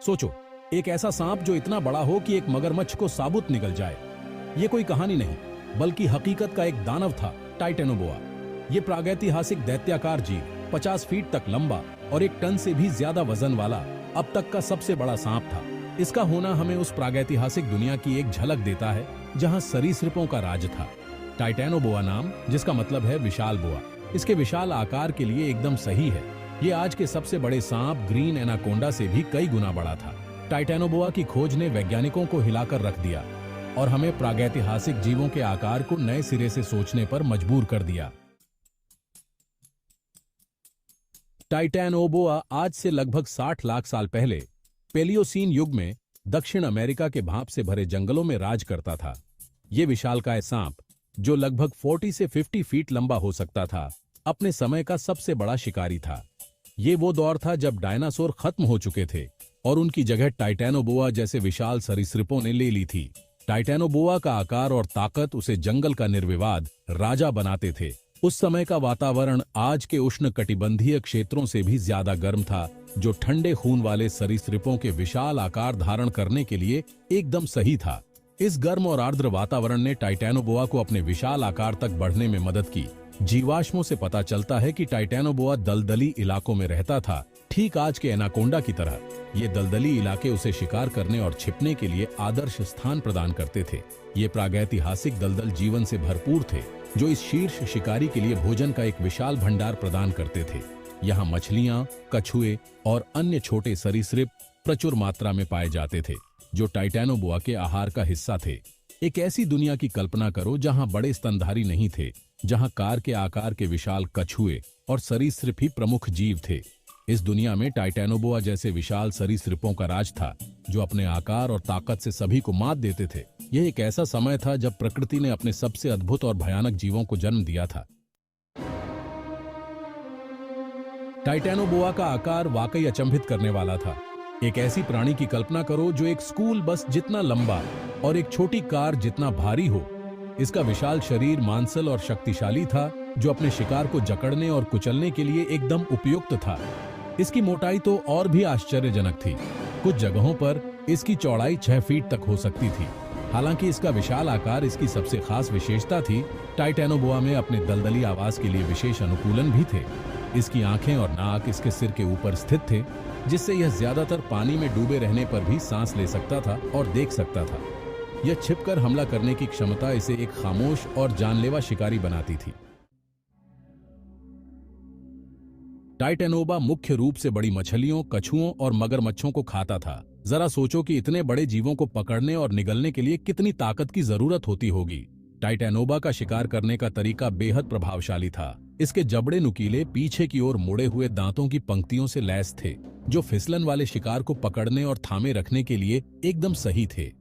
सोचो, एक ऐसा सांप जो इतना बड़ा हो कि एक मगरमच्छ को साबुत निगल जाए। ये कोई कहानी नहीं, बल्कि हकीकत का एक दानव था, टाइटेनोबोआ। ये प्रागैतिहासिक दैत्याकार जीव 50 फीट तक लंबा और 1 टन से भी ज्यादा वजन वाला अब तक का सबसे बड़ा सांप था। इसका होना हमें उस प्रागैतिहासिक दुनिया की एक झलक देता है जहां सरीसृपों का राज था। टाइटेनोबोआ नाम, जिसका मतलब है विशाल बोआ, इसके विशाल आकार के लिए एकदम सही है। ये आज के सबसे बड़े सांप ग्रीन एनाकोंडा से भी कई गुना बड़ा था। टाइटेनोबोआ की खोज ने वैज्ञानिकों को हिलाकर रख दिया और हमें प्रागैतिहासिक जीवों के आकार को नए सिरे से सोचने पर मजबूर कर दिया। टाइटेनोबोआ आज से लगभग 60 लाख साल पहले पेलियोसीन युग में दक्षिण अमेरिका के भाप से भरे जंगलों में राज करता था। ये विशालकाय सांप, जो लगभग 40 से 50 फीट लंबा हो सकता था, अपने समय का सबसे बड़ा शिकारी था। ये वो दौर था जब डायनासोर खत्म हो चुके थे और उनकी जगह टाइटेनोबोआ जैसे विशाल सरीसृपों ने ले ली थी। टाइटेनोबोआ का आकार और ताकत उसे जंगल का निर्विवाद राजा बनाते थे। उस समय का वातावरण आज के उष्णकटिबंधीय क्षेत्रों से भी ज्यादा गर्म था, जो ठंडे खून वाले सरीसृपों के विशाल आकार धारण करने के लिए एकदम सही था। इस गर्म और आर्द्र वातावरण ने टाइटेनोबोआ को अपने विशाल आकार तक बढ़ने में मदद की। जीवाश्मों से पता चलता है कि टाइटेनोबोआ दलदली इलाकों में रहता था, ठीक आज के एनाकोंडा की तरह। ये दलदली इलाके उसे शिकार करने और छिपने के लिए आदर्श स्थान प्रदान करते थे। ये प्रागैतिहासिक दलदल जीवन से भरपूर थे, जो इस शीर्ष शिकारी के लिए भोजन का एक विशाल भंडार प्रदान करते थे। यहाँ मछलियां, कछुए और अन्य छोटे सरीसृप प्रचुर मात्रा में पाए जाते थे, जो टाइटेनोबोआ के आहार का हिस्सा थे। एक ऐसी दुनिया की कल्पना करो जहां बड़े स्तनधारी नहीं थे, जहां कार के आकार के विशाल कछुए और सरीसृप ही प्रमुख जीव थे। इस दुनिया में टाइटेनोबोआ जैसे विशाल सरीसृपों का राज था, जो अपने आकार और ताकत से सभी को मात देते थे। यह एक ऐसा समय था जब प्रकृति ने अपने सबसे अद्भुत और भयानक जीवों को जन्म दिया था। टाइटेनोबोआ का आकार वाकई अचंभित करने वाला था। एक ऐसी प्राणी की कल्पना करो जो एक स्कूल बस जितना लंबा और एक छोटी कार जितना भारी हो। इसका विशाल शरीर मांसल और शक्तिशाली था, जो अपने शिकार को जकड़ने और कुचलने के लिए एकदम उपयुक्त था। इसकी मोटाई तो और भी आश्चर्यजनक थी। कुछ जगहों पर इसकी चौड़ाई 6 फीट तक हो सकती थी। हालांकि इसका विशाल आकार इसकी सबसे खास विशेषता थी। टाइटेनोबोआ में अपने दलदली आवास के लिए विशेष अनुकूलन भी थे। इसकी आंखें और नाक इसके सिर के ऊपर स्थित थे, जिससे यह ज्यादातर पानी में डूबे रहने पर भी सांस ले सकता था और देख सकता था। यह छिपकर हमला करने की क्षमता इसे एक खामोश और जानलेवा शिकारी बनाती थी। टाइटेनोबोआ मुख्य रूप से बड़ी मछलियों, कछुओं और मगरमच्छों को खाता था। जरा सोचो कि इतने बड़े जीवों को पकड़ने और निगलने के लिए कितनी ताकत की जरूरत होती होगी। टाइटेनोबोआ का शिकार करने का तरीका बेहद प्रभावशाली था। इसके जबड़े नुकीले, पीछे की ओर मुड़े हुए दांतों की पंक्तियों से लैस थे, जो फिसलन वाले शिकार को पकड़ने और थामे रखने के लिए एकदम सही थे।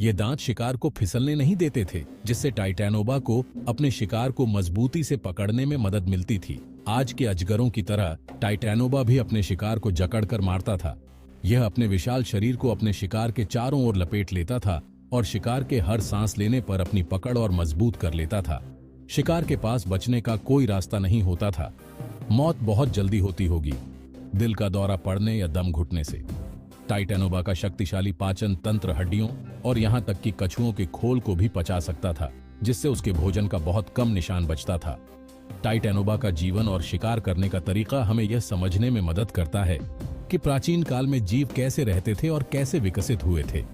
ये दांत शिकार को फिसलने नहीं देते थे, जिससे टाइटेनोबोआ को अपने शिकार को मजबूती से पकड़ने में मदद मिलती थी। आज के अजगरों की तरह टाइटेनोबोआ भी अपने शिकार को जकड़कर मारता था। यह अपने विशाल शरीर को अपने शिकार के चारों ओर लपेट लेता था और शिकार के हर सांस लेने पर अपनी पकड़ और मजबूत कर लेता था। शिकार के पास बचने का कोई रास्ता नहीं होता था। मौत बहुत जल्दी होती होगी, दिल का दौरा पड़ने या दम घुटने से। टाइटेनोबोआ का शक्तिशाली पाचन तंत्र हड्डियों और यहां तक कि कछुओं के खोल को भी पचा सकता था, जिससे उसके भोजन का बहुत कम निशान बचता था। टाइटेनोबोआ का जीवन और शिकार करने का तरीका हमें यह समझने में मदद करता है कि प्राचीन काल में जीव कैसे रहते थे और कैसे विकसित हुए थे।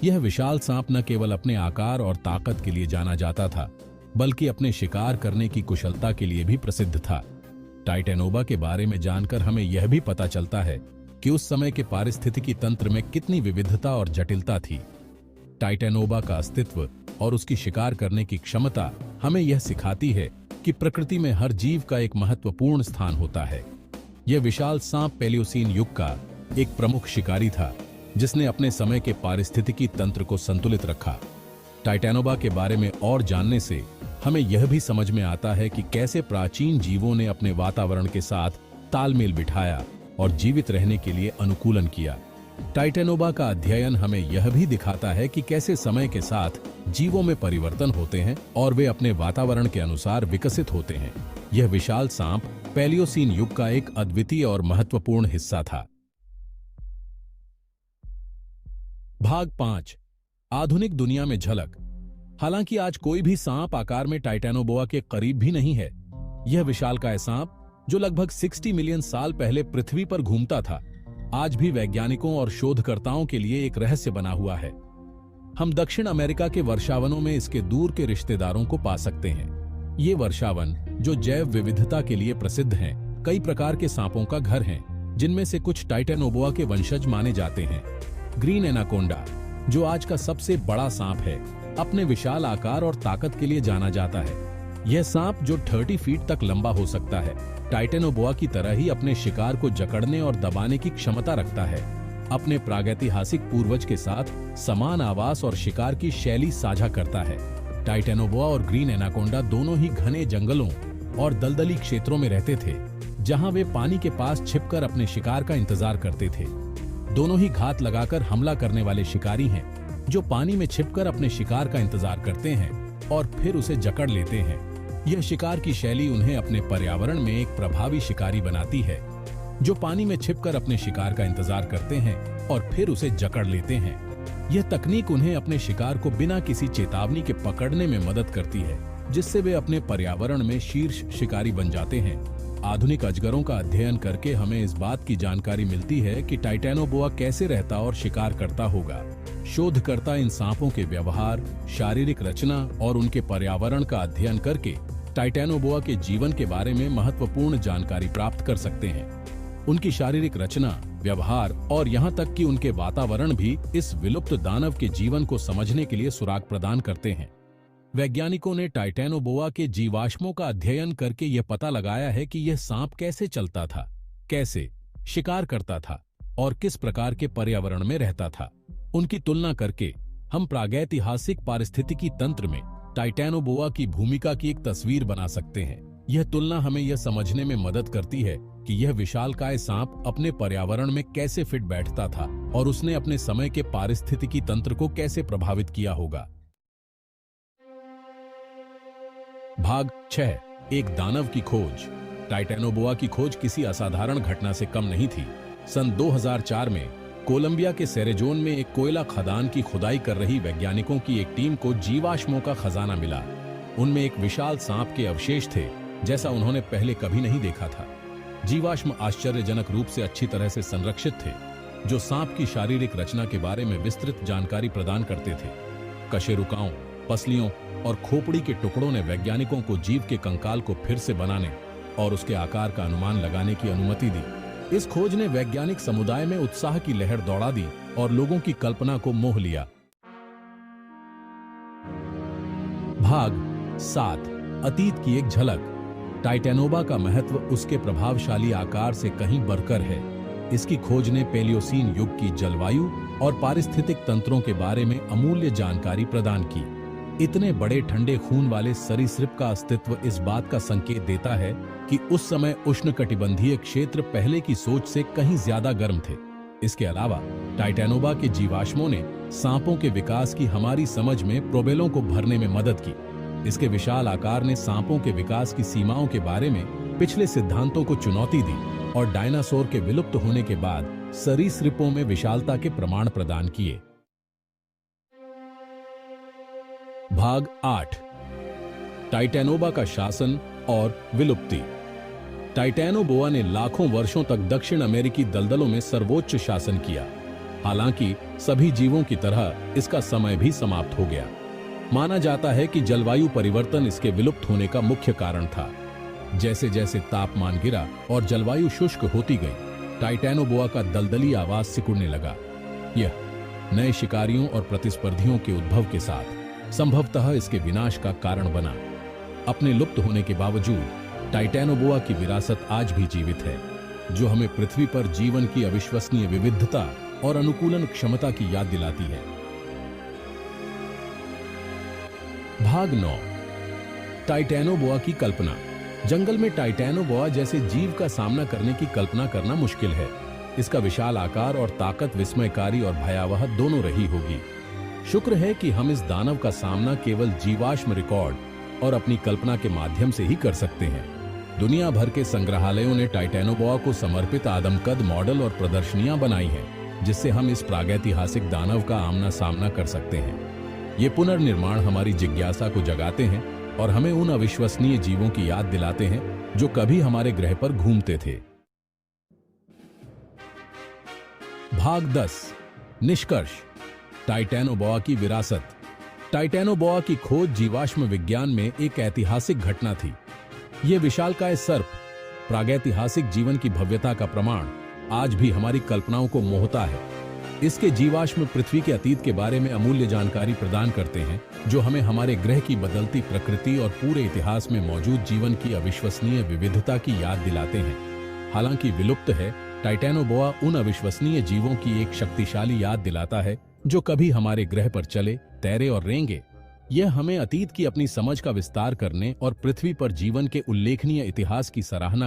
यह विशाल सांप न केवल अपने आकार और ताकत के लिए जाना जाता था, बल्कि अपने शिकार करने की कुशलता के लिए भी प्रसिद्ध था। टाइटेनोबोआ के बारे में जानकर हमें यह भी पता चलता है कि उस समय के पारिस्थितिकी तंत्र में कितनी विविधता और जटिलता थी। टाइटेनोबोआ का अस्तित्व और उसकी शिकार करने की क्षमता हमें यह सिखाती है कि प्रकृति में हर जीव का एक महत्वपूर्ण स्थान होता है। यह विशाल सांप पेलियोसीन युग का एक प्रमुख शिकारी था, जिसने अपने समय के पारिस्थितिकी तंत्र को संतुलित रखा। टाइटेनोबोआ के बारे में और जानने से हमें यह भी समझ में आता है कि कैसे प्राचीन जीवों ने अपने वातावरण के साथ तालमेल बिठाया और जीवित रहने के लिए अनुकूलन किया। टाइटेनोबोआ का अध्ययन हमें यह भी दिखाता है कि कैसे समय के साथ जीवों में परिवर्तन होते हैं और वे अपने वातावरण के अनुसार विकसित होते हैं। यह विशाल सांप पेलियोसीन युग का एक अद्वितीय और महत्वपूर्ण हिस्सा था। भाग 5 आधुनिक दुनिया में झलक। हालांकि आज कोई भी सांप आकार में टाइटैनोबोआ के करीब भी नहीं है। यह विशालकाय सांप, जो लगभग 60 मिलियन साल पहले पृथ्वी पर घूमता था, आज भी वैज्ञानिकों और शोधकर्ताओं के लिए एक रहस्य बना हुआ है। हम दक्षिण अमेरिका के वर्षावनों में इसके दूर के रिश्तेदारों को पा सकते हैं। ये वर्षावन, जो जैव विविधता के लिए प्रसिद्ध हैं, कई प्रकार के सांपों का घर हैं, जिनमें से कुछ टाइटैनोबोआ के वंशज माने जाते हैं। ग्रीन एनाकोंडा, जो आज का सबसे बड़ा सांप है, अपने विशाल आकार और ताकत के लिए जाना जाता है। यह सांप, जो 30 फीट तक लंबा हो सकता है, टाइटैनोबोआ की तरह ही अपने शिकार को जकड़ने और दबाने की क्षमता रखता है। अपने प्रागैतिहासिक पूर्वज के साथ समान आवास और शिकार की शैली साझा करता है। टाइटैनोबोआ और ग्रीन एनाकोंडा दोनों ही घने जंगलों और दलदली क्षेत्रों में रहते थे, जहां वे पानी के पास छिपकर अपने शिकार का इंतजार करते थे। दोनों ही घात लगाकर हमला करने वाले शिकारी हैं, जो पानी में छिपकर अपने शिकार का इंतजार करते हैं और फिर उसे जकड़ लेते हैं। यह शिकार की शैली उन्हें अपने पर्यावरण में एक प्रभावी शिकारी बनाती है, जो पानी में छिपकर अपने शिकार का इंतजार करते हैं और फिर उसे जकड़ लेते हैं। यह तकनीक उन्हें अपने शिकार को बिना किसी चेतावनी के पकड़ने में मदद करती है, जिससे वे अपने पर्यावरण में शीर्ष शिकारी बन जाते हैं। आधुनिक अजगरों का अध्ययन करके हमें इस बात की जानकारी मिलती है कि टाइटैनोबोआ कैसे रहता और शिकार करता होगा। शोधकर्ता इन सांपों के व्यवहार, शारीरिक रचना और उनके पर्यावरण का अध्ययन करके टाइटैनोबोआ के जीवन के बारे में महत्वपूर्ण जानकारी प्राप्त कर सकते हैं। उनकी शारीरिक रचना, व्यवहार और यहाँ तक कि उनके वातावरण भी इस विलुप्त दानव के जीवन को समझने के लिए सुराग प्रदान करते हैं। वैज्ञानिकों ने टाइटैनोबोआ के जीवाश्मों का अध्ययन करके यह पता लगाया है कि यह सांप कैसे चलता था, कैसे शिकार करता था और किस प्रकार के पर्यावरण में रहता था। उनकी तुलना करके हम प्रागैतिहासिक पारिस्थितिकी तंत्र में टाइटैनोबोआ की भूमिका की एक तस्वीर बना सकते हैं। यह तुलना हमें यह समझने में मदद करती है कि यह विशालकाय सांप अपने पर्यावरण में कैसे फिट बैठता था और उसने अपने समय के पारिस्थितिकी तंत्र को कैसे प्रभावित किया होगा। भाग 6 एक दानव की खोज। टाइटैनोबोआ की खोज किसी असाधारण घटना से कम नहीं थी। सन 2004 में कोलंबिया के सेरेजोन में एक कोयला खदान की खुदाई कर रही वैज्ञानिकों की एक टीम को जीवाश्मों का खजाना मिला। उनमें एक विशाल सांप के अवशेष थे, जैसा उन्होंने पहले कभी नहीं देखा था। जीवाश्म आश्चर्यजनक रूप से अच्छी तरह से संरक्षित थे, जो सांप की शारीरिक रचना के बारे में विस्तृत जानकारी प्रदान करते थे। कशेरुकाओं, पसलियों और खोपड़ी के टुकड़ों ने वैज्ञानिकों को जीव के कंकाल को फिर से बनाने और उसके आकार का अनुमान लगाने की अनुमति दी। इस खोज ने वैज्ञानिक समुदाय में उत्साह की लहर दौड़ा दी और लोगों की कल्पना को मोह लिया। भाग 7 अतीत की एक झलक। टाइटैनोबा का महत्व उसके प्रभावशाली आकार से कहीं बढ़कर है। इसकी खोज ने पैलियोसीन युग की जलवायु और पारिस्थितिक तंत्रों के बारे में अमूल्य जानकारी प्रदान की। इतने बड़े ठंडे खून वाले सरीसृप का अस्तित्व इस बात का संकेत देता है कि उस समय उष्णकटिबंधीय क्षेत्र पहले की सोच से कहीं ज्यादा गर्म थे। इसके अलावा टाइटैनोबा के जीवाश्मों ने सांपों के विकास की हमारी समझ में प्रोबेलों को भरने में मदद की। इसके विशाल आकार ने सांपों के विकास की सीमाओं के बारे में पिछले सिद्धांतों को चुनौती दी और डायनासोर के विलुप्त होने के बाद सरीसृपों में विशालता के प्रमाण प्रदान किए। भाग 8 टाइटैनोबा का शासन और विलुप्ति। टाइटैनोबोआ ने लाखों वर्षों तक दक्षिण अमेरिकी दलदलों में सर्वोच्च शासन किया। हालांकि सभी जीवों की तरह इसका समय भी समाप्त हो गया। माना जाता है कि जलवायु परिवर्तन इसके विलुप्त होने का मुख्य कारण था। जैसे जैसे तापमान गिरा और जलवायु शुष्क होती गई, टाइटैनोबोआ का दलदली आवास सिकुड़ने लगा। यह नए शिकारियों और प्रतिस्पर्धियों के उद्भव के साथ संभवतः इसके विनाश का कारण बना। अपने लुप्त होने के बावजूद टाइटैनोबोआ की विरासत आज भी जीवित है, जो हमें पृथ्वी पर जीवन की अविश्वसनीय विविधता और अनुकूलन क्षमता की याद दिलाती है। भाग 9 टाइटैनोबोआ की कल्पना। जंगल में टाइटैनोबोआ जैसे जीव का सामना करने की कल्पना करना मुश्किल है। इसका विशाल आकार और ताकत विस्मयकारी और भयावह दोनों रही होगी। शुक्र है कि हम इस दानव का सामना केवल जीवाश्म रिकॉर्ड और अपनी कल्पना के माध्यम से ही कर सकते हैं। दुनिया भर के संग्रहालयों ने टाइटैनोबोआ को समर्पित आदमकद मॉडल और प्रदर्शनियां बनाई हैं। जिससे हम इस प्रागैतिहासिक दानव का आमना सामना कर सकते हैं। ये पुनर्निर्माण हमारी जिज्ञासा को जगाते हैं और हमें उन अविश्वसनीय जीवों की याद दिलाते हैं जो कभी हमारे ग्रह पर घूमते थे। भाग 10। निष्कर्ष। टाइटैनोबोआ की विरासत। टाइटैनोबोआ की खोज जीवाश्म विज्ञान में एक ऐतिहासिक घटना थी। ये विशालकाय सर्प, प्रागैतिहासिक जीवन की भव्यता का प्रमाण, आज भी हमारी कल्पनाओं को मोहता है। इसके जीवाश्म पृथ्वी के अतीत के बारे में अमूल्य जानकारी प्रदान करते हैं, जो हमें हमारे ग्रह की बदलती प्रकृति और पूरे इतिहास में मौजूद जीवन की अविश्वसनीय विविधता की याद दिलाते हैं। हालांकि विलुप्त है, टाइटैनोबोआ उन अविश्वसनीय जीवों की एक शक्तिशाली याद दिलाता है जो कभी हमारे ग्रह पर चले, तैरे और रेंगे। यह हमें अतीत की अपनी समझ का विस्तार करने और पृथ्वी पर जीवन के उल्लेखनीय इतिहास की सराहना